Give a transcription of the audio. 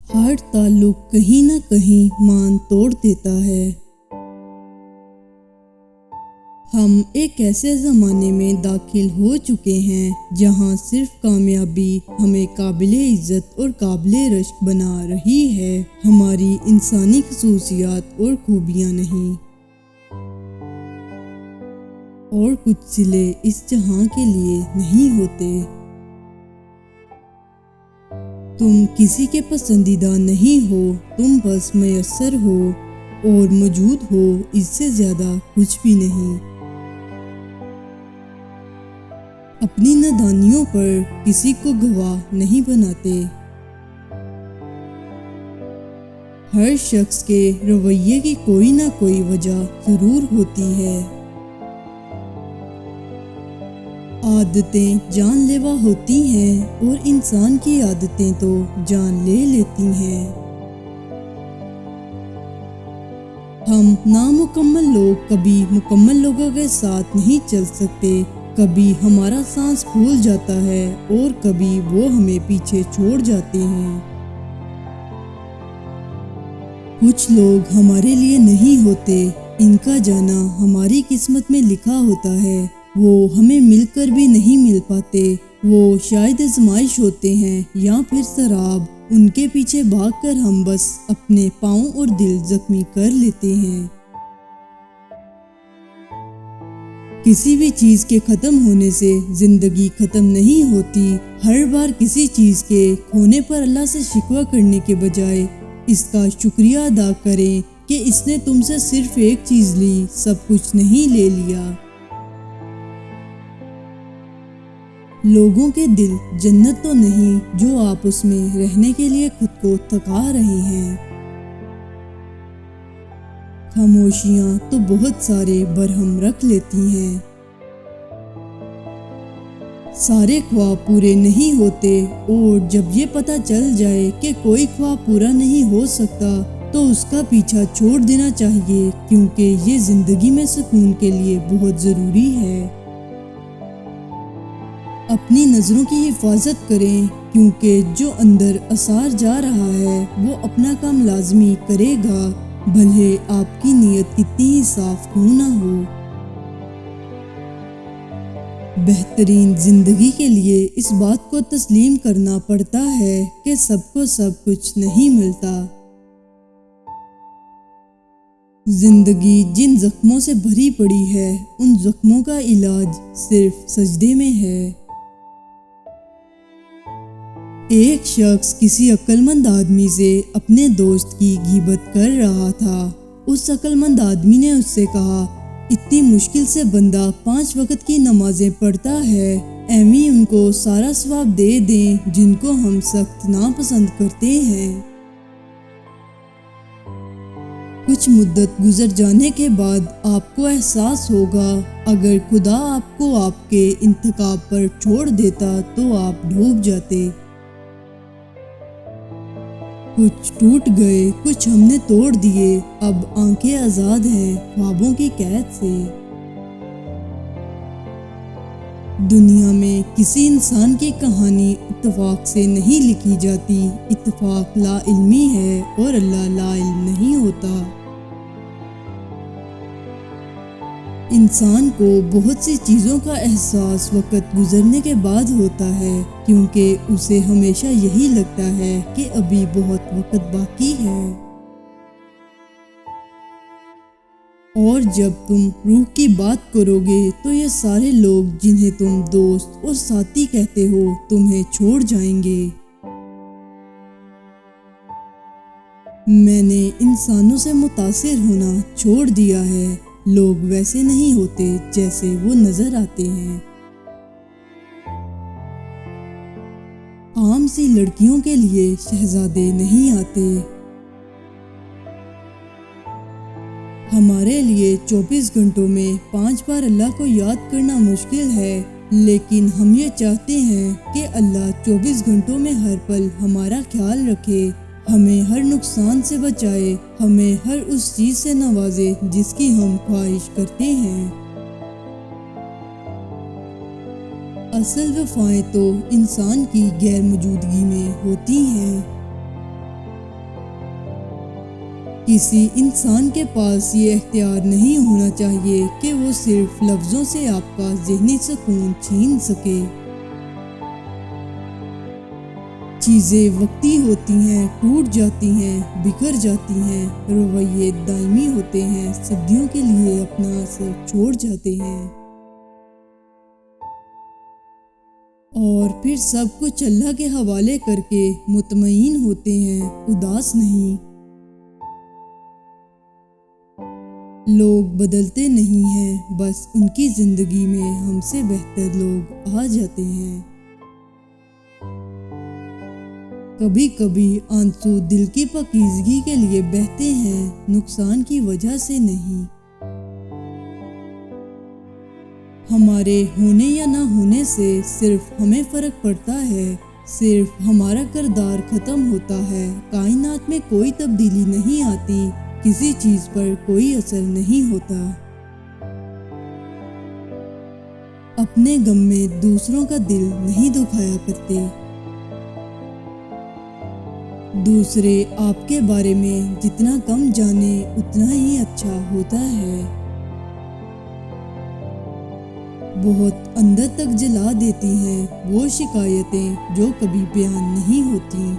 हर ताल्लुक कहीं ना कहीं मान तोड़ देता है। हम एक ऐसे ज़माने में दाखिल हो चुके हैं जहां सिर्फ कामयाबी हमें काबिले इज़्ज़त और काबिले रश्क बना रही है, हमारी इंसानी खसूसियात और खूबियां नहीं। और कुछ सिले इस जहां के लिए नहीं होते। तुम किसी के पसंदीदा नहीं हो, तुम बस मयस्सर हो और मौजूद हो, इससे ज़्यादा कुछ भी नहीं। अपनी नादानियों पर किसी को गवाह नहीं बनाते। हर शख्स के रवैये की कोई ना कोई वजह ज़रूर होती है। आदतें जानलेवा होती हैं और इंसान की आदतें तो जान ले लेती हैं। हम नामुकम्मल लोग कभी मुकम्मल लोगों के साथ नहीं चल सकते। कभी हमारा सांस फूल जाता है और कभी वो हमें पीछे छोड़ जाते हैं। कुछ लोग हमारे लिए नहीं होते, इनका जाना हमारी किस्मत में लिखा होता है। वो हमें मिलकर भी नहीं मिल पाते। वो शायद आजमाइश होते हैं या फिर शराब, उनके पीछे भागकर हम बस अपने पाँव और दिल जख्मी कर लेते हैं। किसी भी चीज़ के ख़त्म होने से ज़िंदगी ख़त्म नहीं होती। हर बार किसी चीज़ के खोने पर अल्लाह से शिकवा करने के बजाय इसका शुक्रिया अदा करें कि इसने तुमसे सिर्फ एक चीज़ ली, सब कुछ नहीं ले लिया। लोगों के दिल जन्नत तो नहीं जो आप उसमें रहने के लिए खुद को थका रहे हैं। खामोशियां तो बहुत सारे बरहम रख लेती हैं। सारे ख्वाब पूरे नहीं होते और जब ये पता चल जाए कि कोई ख्वाब पूरा नहीं हो सकता तो उसका पीछा छोड़ देना चाहिए, क्योंकि ये जिंदगी में सुकून के लिए बहुत ज़रूरी है। अपनी नज़रों की हिफाजत करें, क्योंकि जो अंदर असर जा रहा है वो अपना काम लाजमी करेगा, भले आपकी नीयत कितनी ही साफ क्यों ना हो। बेहतरीन जिंदगी के लिए इस बात को तस्लीम करना पड़ता है कि सबको सब कुछ नहीं मिलता। जिंदगी जिन जख्मों से भरी पड़ी है, उन जख्मों का इलाज सिर्फ सजदे में है। एक शख्स किसी अक्लमंद आदमी से अपने दोस्त की गीबत कर रहा था। उस अक्लमंद आदमी ने उससे कहा, इतनी मुश्किल से बंदा 5 वक्त की नमाजें पढ़ता है, ऐमी उनको सारा सवाब दे दें जिनको हम सख्त नापसंद करते हैं। कुछ मुद्दत गुजर जाने के बाद आपको एहसास होगा, अगर खुदा आपको आपके इंतखाब पर छोड़ देता तो आप डूब जाते। कुछ टूट गए, कुछ हमने तोड़ दिए, अब आंखें आज़ाद हैं ख्वाबों की कैद से। दुनिया में किसी इंसान की कहानी इत्तेफाक से नहीं लिखी जाती। इत्तेफाक ला इल्मी है और अल्लाह ला इल्म नहीं होता। इंसान को बहुत सी चीज़ों का एहसास वक्त गुजरने के बाद होता है, क्योंकि उसे हमेशा यही लगता है कि अभी बहुत वक्त बाकी है। और जब तुम रूह की बात करोगे तो ये सारे लोग जिन्हें तुम दोस्त और साथी कहते हो तुम्हें छोड़ जाएंगे। मैंने इंसानों से मुतासिर होना छोड़ दिया है। लोग वैसे नहीं होते जैसे वो नजर आते हैं। आम सी लड़कियों के लिए शहजादे नहीं आते। हमारे लिए 24 घंटों में 5 बार अल्लाह को याद करना मुश्किल है, लेकिन हम ये चाहते हैं कि अल्लाह 24 घंटों में हर पल हमारा ख्याल रखे, हमें हर नुकसान से बचाए, हमें हर उस चीज़ से नवाजे जिसकी हम ख्वाहिश करते हैं। असल वफाएं तो इंसान की गैर मौजूदगी में होती हैं। کسی انسان کے پاس یہ اختیار نہیں ہونا چاہیے کہ وہ صرف لفظوں سے آپ کا ذہنی سکون چھین سکے۔ چیزیں وقتی ہوتی ہیں، ٹوٹ جاتی ہیں، بکھر جاتی ہیں، رویے دائمی ہوتے ہیں، صدیوں کے لیے اپنا اثر چھوڑ جاتے ہیں، اور پھر سب کچھ اللہ کے حوالے کر کے مطمئن ہوتے ہیں، اداس نہیں۔ لوگ بدلتے نہیں ہیں، بس ان کی زندگی میں ہم سے بہتر لوگ آ جاتے ہیں۔ کبھی کبھی آنسو دل کی پاکیزگی کے لیے بہتے ہیں، نقصان کی وجہ سے نہیں۔ ہمارے ہونے یا نہ ہونے سے صرف ہمیں فرق پڑتا ہے، صرف ہمارا کردار ختم ہوتا ہے، کائنات میں کوئی تبدیلی نہیں آتی، کسی چیز پر کوئی اثر نہیں ہوتا۔ اپنے غم میں دوسروں کا دل نہیں دکھایا کرتے۔ دوسرے آپ کے بارے میں جتنا کم جانے اتنا ہی اچھا ہوتا ہے۔ بہت اندر تک جلا دیتی ہیں وہ شکایتیں جو کبھی بیان نہیں ہوتی۔